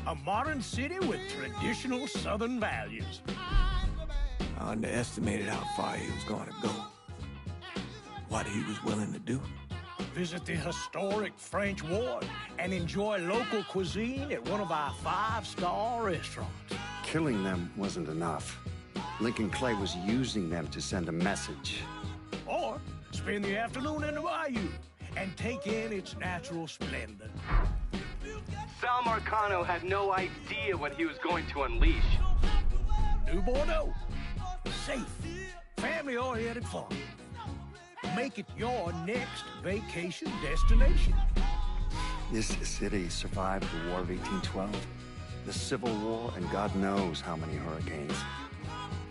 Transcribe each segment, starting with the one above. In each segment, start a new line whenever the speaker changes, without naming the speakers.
A modern city with traditional Southern values.
I underestimated how far he was going to go. What he was willing to do.
Visit the historic French Ward and enjoy local cuisine at one of our 5-star restaurants.
Killing them wasn't enough. Lincoln Clay was using them to send a message.
Or spend the afternoon in the bayou and take in its natural splendor.
Sal Marcano had no idea what he was going to unleash.
New Bordeaux. Safe, family-oriented fun. Make it your next vacation destination.
This city survived the War of 1812, the Civil War, and God knows how many hurricanes.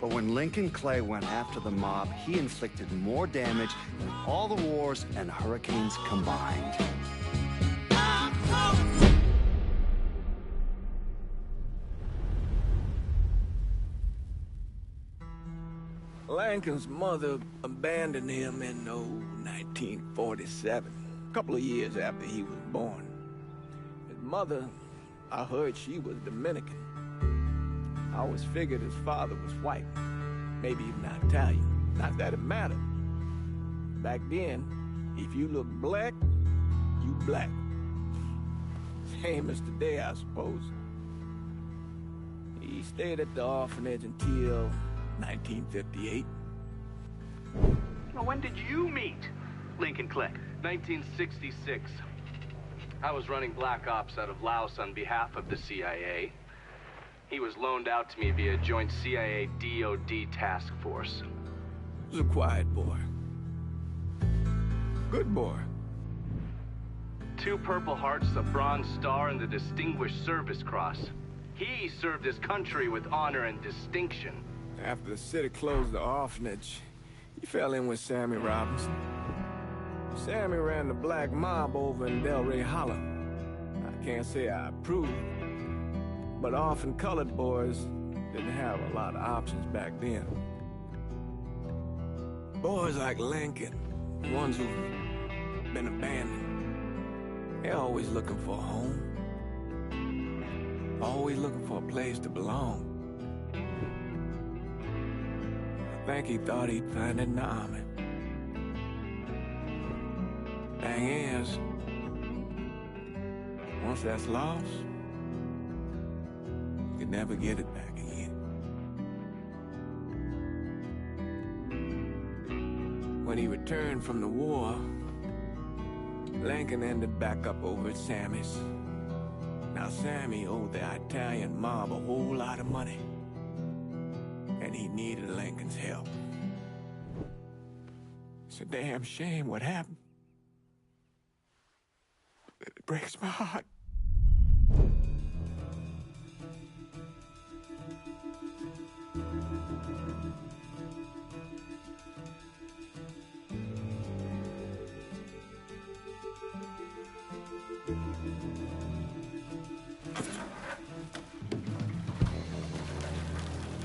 But when Lincoln Clay went after the mob, he inflicted more damage than all the wars and hurricanes combined.
Lincoln's mother abandoned him in 1947, a couple of years after he was born. His mother, I heard she was Dominican. I always figured his father was white, maybe even Italian. Not that it mattered. Back then, if you look black, you black. Same as today, I suppose. He stayed at the orphanage until 1958.
Well, when did you meet Lincoln Clay? 1966. I was running Black Ops out of Laos on behalf of the CIA. He was loaned out to me via joint CIA-DOD task force.
He was a quiet boy. Good boy.
2 Purple Hearts, a Bronze Star, and the Distinguished Service Cross. He served his country with honor and distinction.
After the city closed the orphanage, he fell in with Sammy Robinson. Sammy ran the black mob over in Delray Hollow. I can't say I approve, but orphan colored boys didn't have a lot of options back then. Boys like Lincoln, the ones who've been abandoned, they're always looking for a home. Always looking for a place to belong. I think he thought he'd find it in the army. Thing is, once that's lost, you can never get it back again. When he returned from the war, Lincoln ended back up over at Sammy's. Now, Sammy owed the Italian mob a whole lot of money, and he needed Lincoln's help. It's a damn shame what happened. It breaks my heart.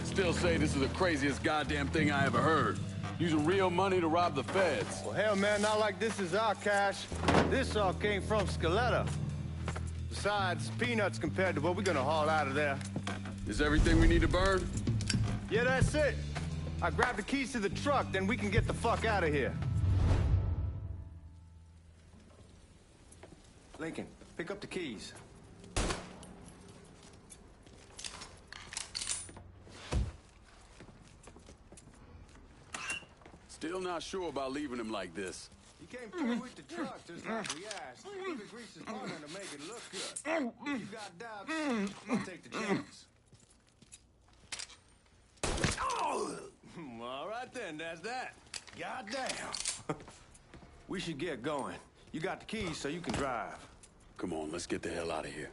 Still say this is the craziest goddamn thing I ever heard. Using real money to rob the feds.
Well, hell, man, not like this is our cash. This all came from Scaletta. Besides, peanuts compared to what we're gonna haul out of there.
Is everything we need to burn?
Yeah, that's it. I grabbed the keys to the truck, then we can get the fuck out of here. Lincoln, pick up the keys.
Still not sure about leaving him like this.
He came through with the truck just like we asked. We could grease his partner to make it look good. If you got doubts, I'll take the chance. All right then, that's that. Goddamn. We should get going. You got the keys so you can drive.
Come on, let's get the hell out of here.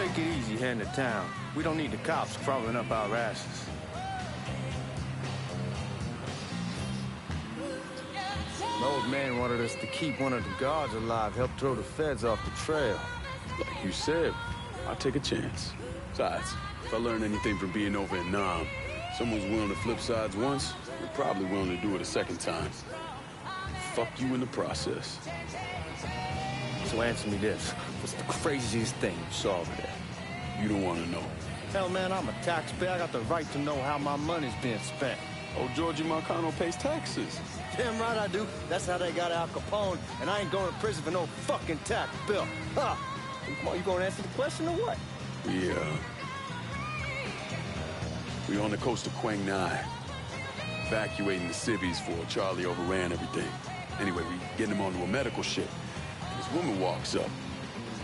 take it easy heading to town. We don't need the cops crawling up our asses. The old man wanted us to keep one of the guards alive, help throw the feds off the trail.
Like you said, I'll take a chance. Besides, if I learn anything from being over in Nam, someone's willing to flip sides once, they're probably willing to do it a second time. Fuck you in the process.
So answer me this. What's the craziest thing you saw over there?
You don't want to know.
Hell, man, I'm a taxpayer. I got the right to know how my money's being spent.
Oh, Georgie Marcano pays taxes.
Damn right I do. That's how they got Al Capone, and I ain't going to prison for no fucking tax bill. Huh? Come on, you gonna answer the question or what?
We on the coast of Quang Nai, evacuating the civvies for Charlie overran everything. Anyway, we getting him onto a medical ship. And this woman walks up.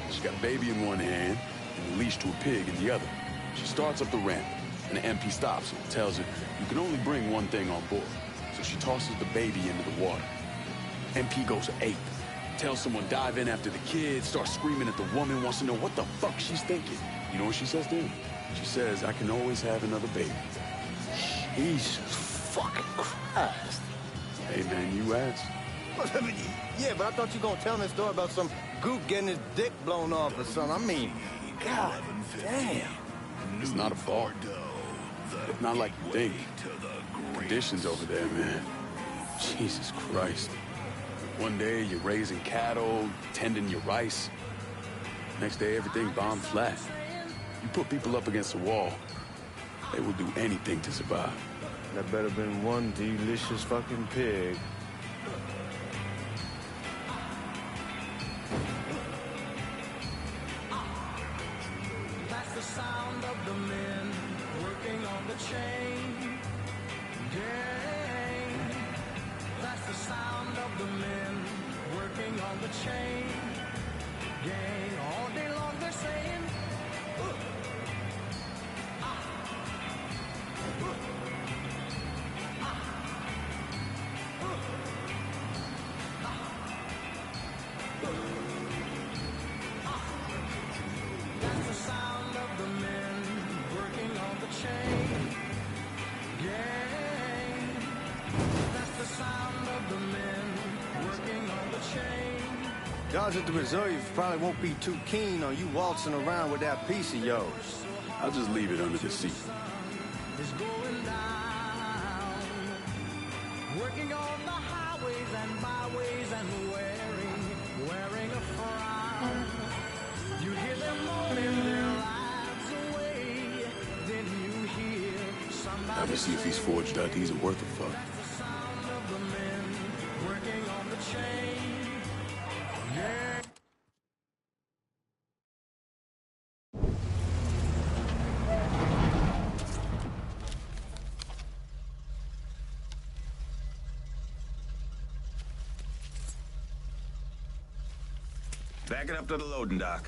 She got a baby in one hand and a leash to a pig in the other. She starts up the ramp, and the MP stops her and tells her, you can only bring one thing on board. So she tosses the baby into the water. MP goes ape. Tells someone dive in after the kid, starts screaming at the woman, wants to know what the fuck she's thinking. You know what she says to him? She says, I can always have another baby.
Jesus fucking Christ.
Hey, man, you asked.
Yeah, but I thought you were gonna tell me a story about some gook getting his dick blown off or something. I mean, god damn.
It's not a fault. Not like you think. Conditions over there, man. Jesus Christ. One day, you're raising cattle, tending your rice. Next day, everything bombed flat. You put people up against a wall, they will do anything to survive.
That better been one delicious fucking pig.
That's the sound of the men working on the chain gang. That's the sound of the men working on the chain gang. All day long they're saying, that's the sound of the men working on the chain gang. That's the sound of the men working on the chain.
Guys at the reserve probably won't be too keen on you waltzing around with that piece of yours.
I'll just leave it under the seat.
Is going down, working on the highways and byways and wearing a frown. You hear them moaning their lives away. Then you hear somebody
Ever see if these forged IDs are worth a fuck?
the sound of the men working on the chain. Yeah.
Back it up to the loading dock.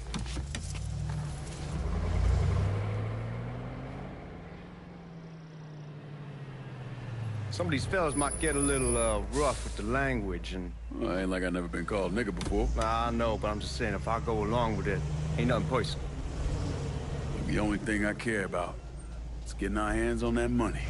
Some of these fellas might get a little rough with the language, and
Well, ain't like I never been called nigga before.
I know, but I'm just saying if I go along with it, ain't nothing personal.
The only thing I care about is getting our hands on that money.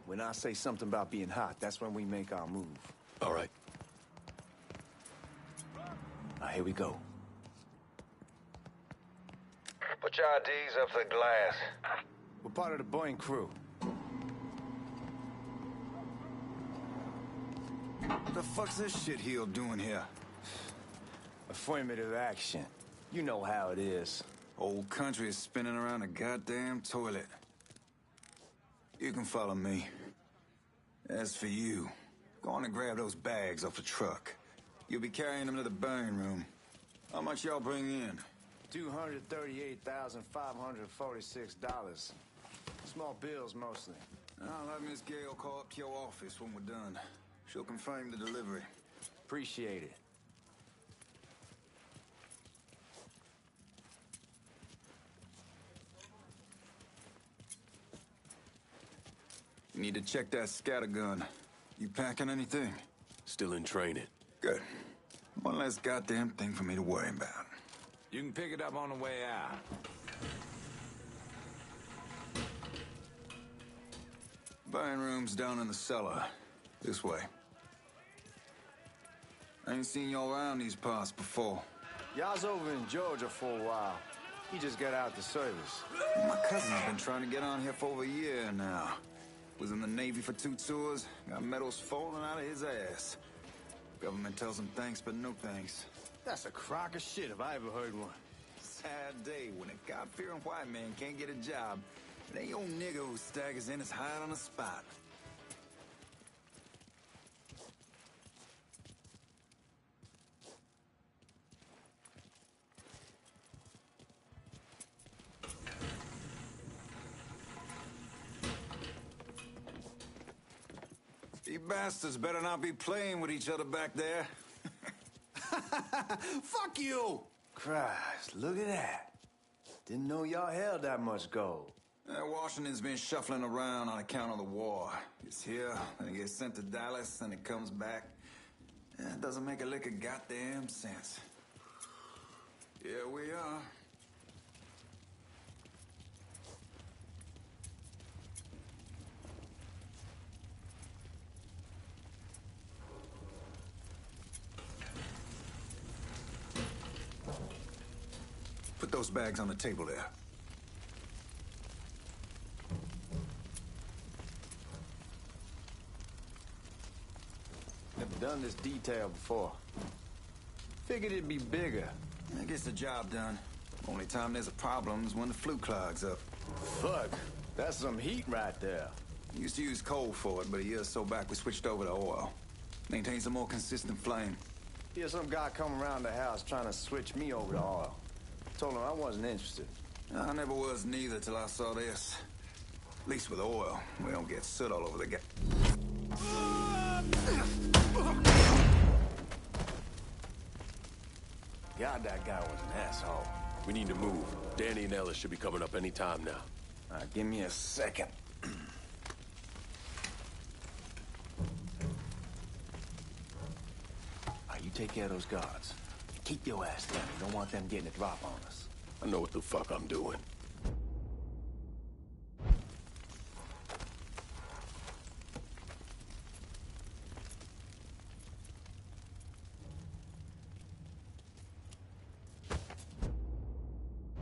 When I say something about being hot, that's when we make our move.
All right.
Now, here we go.
Put your IDs up to the glass.
We're part of the Boeing crew.
What the fuck's this shitheel doing here?
Affirmative action. You know how it is.
Whole country is spinning around a goddamn toilet. You can follow me. As for you, go on and grab those bags off the truck. You'll be carrying them to the burn room. How much y'all bring in?
$238,546. Small bills, mostly.
I'll have Miss Gale call up to your office when we're done. She'll confirm the delivery.
Appreciate it.
You need to check that scattergun. You packing anything?
Still in training.
Good. One less goddamn thing for me to worry about.
You can pick it up on the way out.
Buying room's down in the cellar. This way. I ain't seen y'all around these parts before.
Y'all's over in Georgia for a while. He just got out the service.
My cousin's been trying to get on here for over a year now. Was in the Navy for 2 tours, got medals falling out of his ass. Government tells him thanks, but no thanks.
That's a crock of shit if I ever heard one.
Sad day when a God-fearing white man can't get a job. It ain't your nigga who staggers in his hide on the spot. You bastards better not be playing with each other back there.
Fuck you! Christ, look at that. Didn't know y'all held that much gold.
Washington's been shuffling around on account of the war. It's here, then it gets sent to Dallas, then it comes back. It doesn't make a lick of goddamn sense. Here we are. Put those bags on the table there.
Never done this detail before. Figured it'd be bigger.
That gets the job done. Only time there's a problem is when the flue clogs up.
Fuck, that's some heat right there.
Used to use coal for it, but a year or so back we switched over to oil. Maintains a more consistent flame.
Here's some guy come around the house trying to switch me over to oil. Told him I wasn't interested.
I never was neither till I saw this. At least with oil, we don't get soot all over the
God, that guy was an asshole.
We need to move. Danny and Ellis should be coming up any time now.
Give me a second. You take care of those guards. Keep your ass down. You don't want them getting a drop on us.
I know what the fuck I'm doing.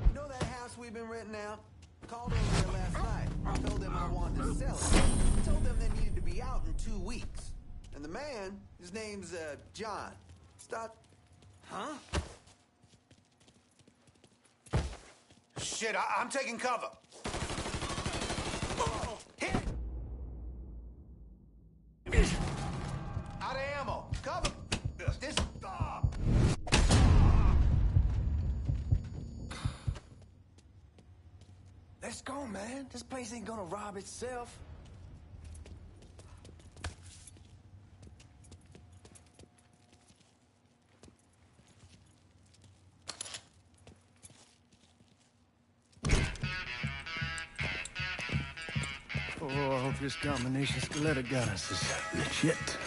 You know that house we've been renting out? Called over there last night. Told them I wanted to sell it. Told them they needed to be out in 2 weeks. And the man, his name's, John. Start... Huh?
Shit, I'm taking cover. Hit! Out of ammo. Cover. This... Let's go, man. This place ain't gonna rob itself. Oh, I hope this combination Scaletta got us is legit.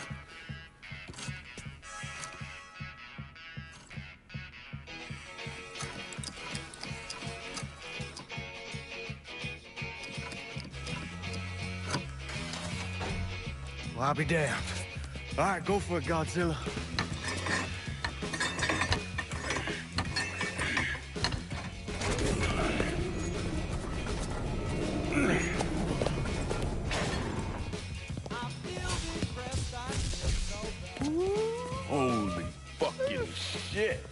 Well, I'll be damned. All right, go for it, Godzilla.
Holy fucking shit.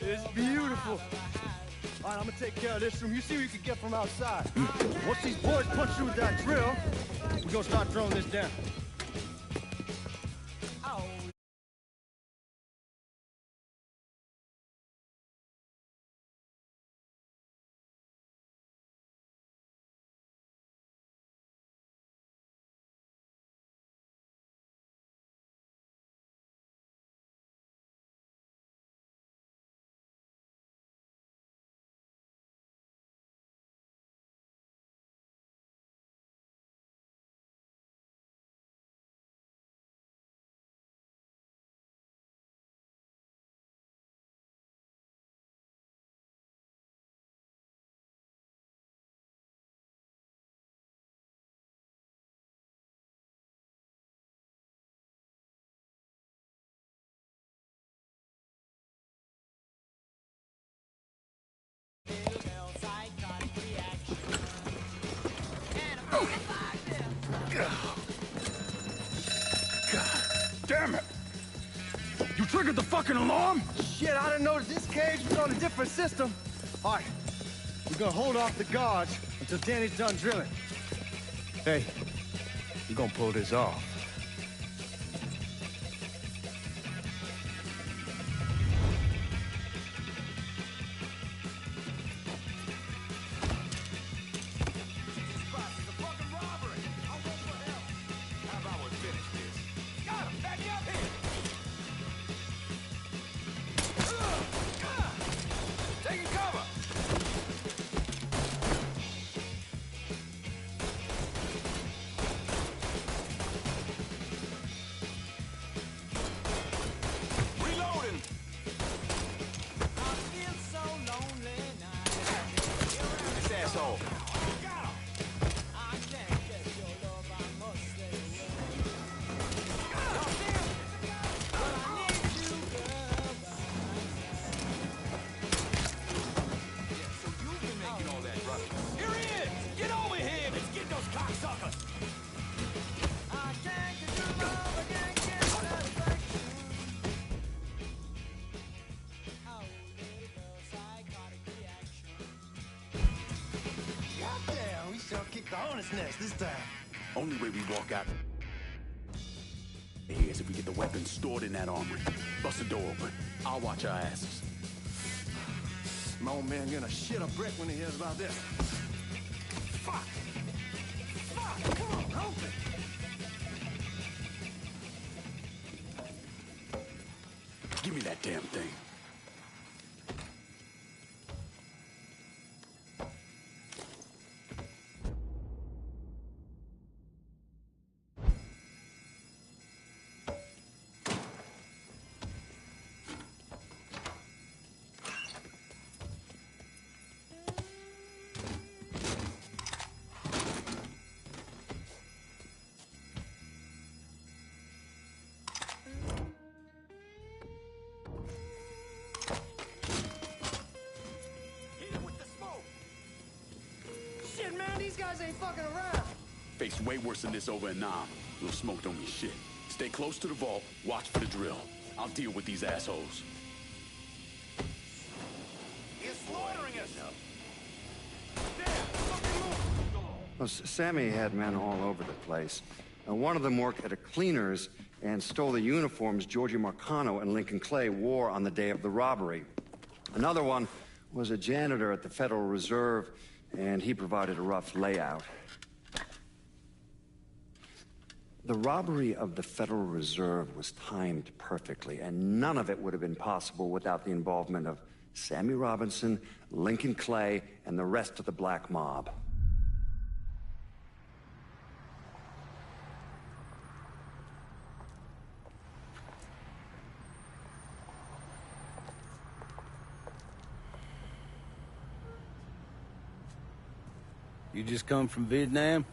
It's beautiful. All right, I'm gonna take care of this room. You see what you can get from outside. Once these boys punch through with that drill, we're gonna start throwing this down.
Damn it! You triggered the fucking alarm?
Shit, I didn't know this cage was on a different system. All right, we're gonna hold off the guards until Danny's done drilling. Hey, we're gonna pull this off. The hornet's nest this time.
Only way we walk out here is if we get the weapons stored in that armory. Bust the door open. I'll watch our asses.
My old man gonna shit a brick when he hears about this. Fuck! Fuck! Come on, help me!
Give me that damn thing.
Man, these guys ain't fucking around.
Face way worse than this over in Nam. Little smoke don't mean shit. Stay close to the vault, watch for the drill. I'll deal with these assholes.
He's slaughtering us!
Well, Sammy had men all over the place. One of them worked at a cleaner's and stole the uniforms Georgie Marcano and Lincoln Clay wore on the day of the robbery. Another one was a janitor at the Federal Reserve, and he provided a rough layout. The robbery of the Federal Reserve was timed perfectly, and none of it would have been possible without the involvement of Sammy Robinson, Lincoln Clay, and the rest of the Black Mob.
You just come from Vietnam?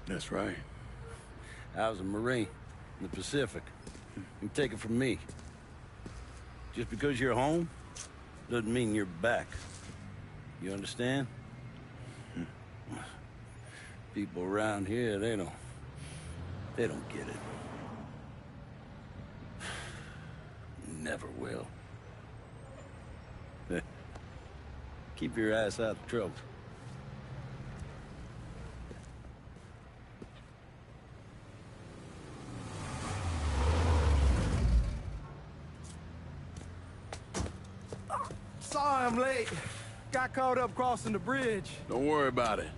That's right.
I was a Marine in the Pacific. You take it from me. Just because you're home doesn't mean you're back. You understand? People around here, they don't get it. Never will. Keep your ass out of trouble.
Sorry I'm late. Got caught up crossing the bridge.
Don't worry about it.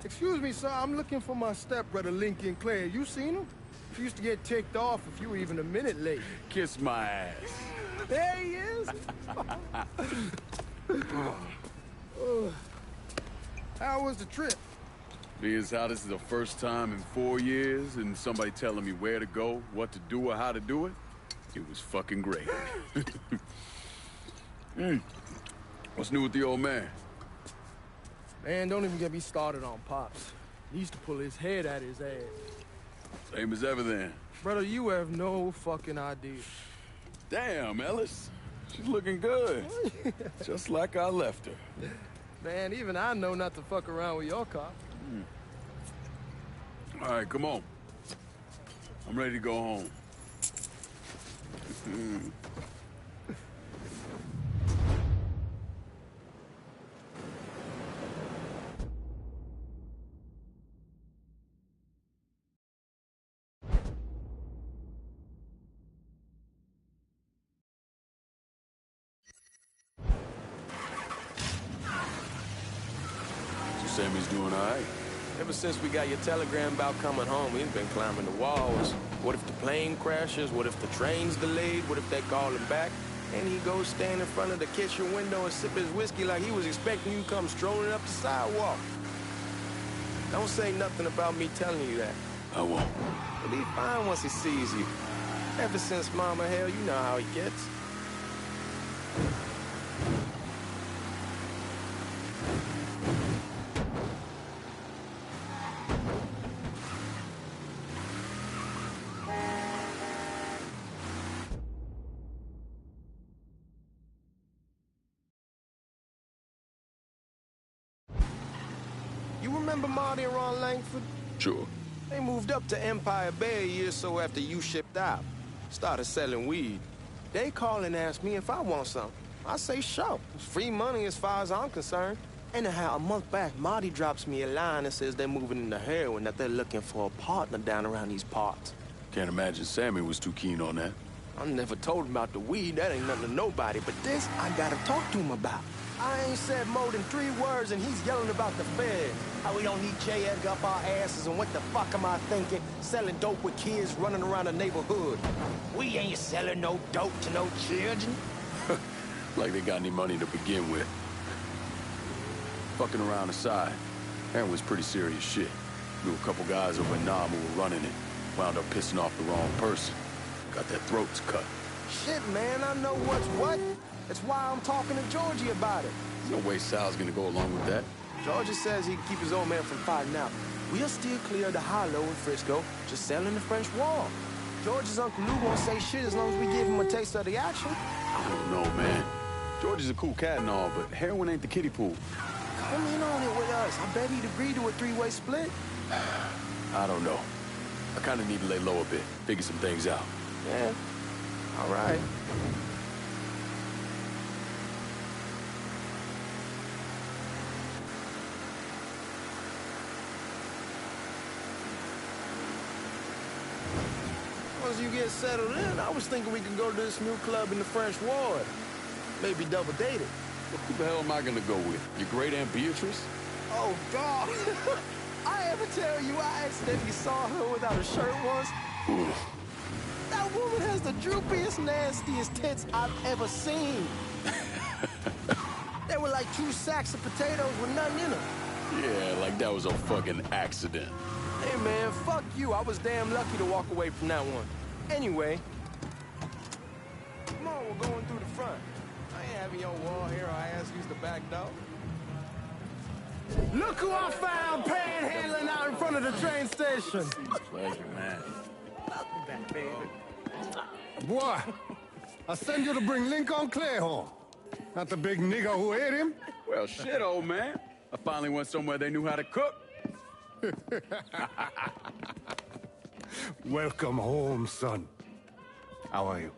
Excuse me, sir. I'm looking for my stepbrother, Lincoln Clay. You seen him? He used to get ticked off if you were even a minute late.
Kiss my ass.
There he is. How was the trip?
Being how this is the first time in 4 years and somebody telling me where to go, what to do, or how to do it, it was fucking great. What's new with the old man?
Man, don't even get me started on Pops. He used to pull his head out his ass.
Same as ever then.
Brother, you have no fucking idea.
Damn, Ellis. She's looking good. Just like I left her.
Man, even I know not to fuck around with your car.
All right, come on. I'm ready to go home. So Sammy's doing all right?
Ever since we got your telegram about coming home, he's been climbing the walls. What if the plane crashes? What if the train's delayed? What if they call him back? And he goes stand in front of the kitchen window and sip his whiskey like he was expecting you to come strolling up the sidewalk. Don't say nothing about me telling you that.
I won't.
He'll be fine once he sees you. Ever since Mama Hell, you know how he gets. You remember Marty and Ron Langford?
Sure.
They moved up to Empire Bay a year or so after you shipped out. Started selling weed. They call and ask me if I want some. I say sure. It's free money as far as I'm concerned. Anyhow, a month back, Marty drops me a line and says they're moving into heroin, that they're looking for a partner down around these parts.
Can't imagine Sammy was too keen on that.
I never told him about the weed. That ain't nothing to nobody. But this, I gotta talk to him about. I ain't said more than 3 words, and he's yelling about the Fed. How we don't need J. Edgar up our asses, and what the fuck am I thinking? Selling dope with kids running around the neighborhood. We ain't selling no dope to no children.
Like they got any money to begin with. Fucking around aside, heroin's pretty serious shit. Knew a couple guys over in Nam who were running it. Wound up pissing off the wrong person. Got their throats cut.
Shit, man, I know what's what. That's why I'm talking to Georgie about it.
There's no way Sal's gonna go along with that.
Georgie says he can keep his old man from fighting out. We'll still clear the hollow in Frisco, just selling the French Wall. George's Uncle Lou won't say shit as long as we give him a taste of the action.
I don't know, man. George is a cool cat and all, but heroin ain't the kiddie pool.
Come in on it with us. I bet he'd agree to a 3-way split.
I don't know. I kind of need to lay low a bit, figure some things out.
Yeah, all right. Once you get settled in, I was thinking we could go to this new club in the French Ward. Maybe double date it.
Who the hell am I gonna go with? Your great Aunt Beatrice?
Oh, God. I ever tell you I accidentally saw her without a shirt once?
Oof.
That woman has the droopiest, nastiest tits I've ever seen. They were like 2 sacks of potatoes with nothing in them.
Yeah, like that was a fucking accident.
Hey, man, fuck you. I was damn lucky to walk away from that one. Anyway, come on, we're going through the front. I ain't having your wall here. I ask use the back door. Look who I found panhandling out in front of the train station.
Pleasure, man.
Welcome back, baby.
Boy, I send you to bring Lincoln Clay home. Not the big nigger who ate him.
Well, shit, old man. I finally went somewhere they knew how to cook.
Welcome home, son. How are you?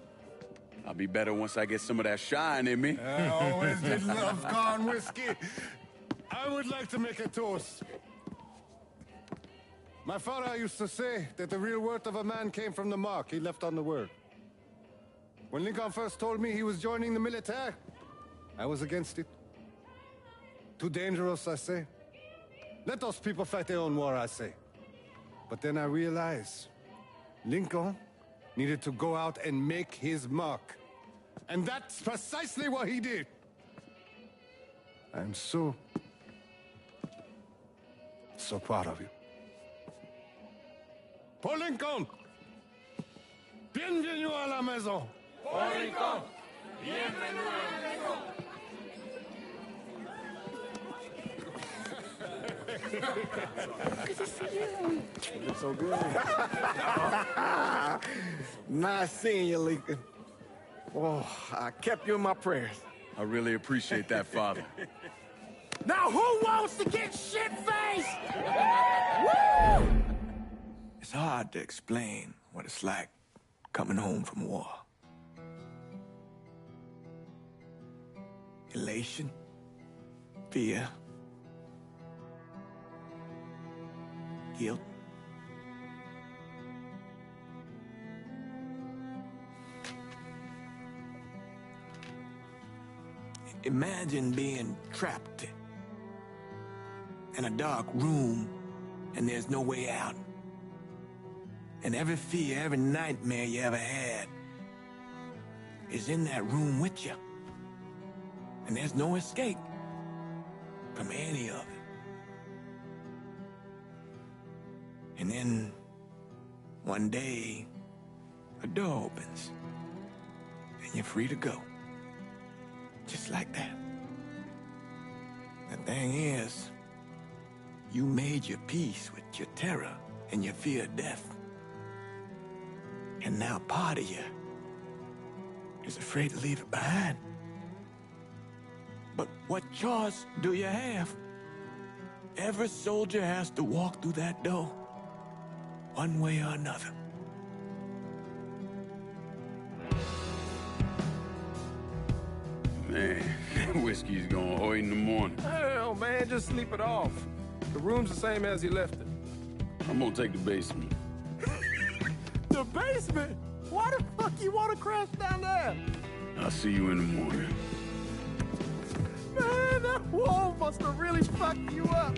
I'll be better once I get some of that shine in me.
I always did love corn whiskey. I would like to make a toast. My father used to say that the real worth of a man came from the mark he left on the world. When Lincoln first told me he was joining the military, I was against it. Too dangerous, I say. Let those people fight their own war, I say. But then I realized Lincoln needed to go out and make his mark. And that's precisely what he did. I'm so proud of you. Paul Lincoln! Bienvenue à la maison!
Paul Lincoln, bienvenue à la maison.
Good to see you.
You're so good.
Nice seeing you, Lincoln. Oh, I kept you in my prayers.
I really appreciate that, Father.
Now who wants to get shit-faced? Woo!
It's hard to explain
what it's like coming home from war. Elation, fear, guilt. Imagine being trapped in a dark room and there's no way out. And every fear, every nightmare you ever had is in that room with you. And there's no escape from any of it. And then one day, a door opens and you're free to go. Just like that. The thing is, you made your peace with your terror and your fear of death. And now part of you is afraid to leave it behind. But what choice do you have? Every soldier has to walk through that door, one way or another.
Man, that whiskey's gonna hurt in the morning.
Hell, man, just sleep it off. The room's the same as you left it.
I'm gonna take the basement.
The basement? Why the fuck you want to crash down there?
I'll see you in the morning.
Man, that wall must have really fucked you up.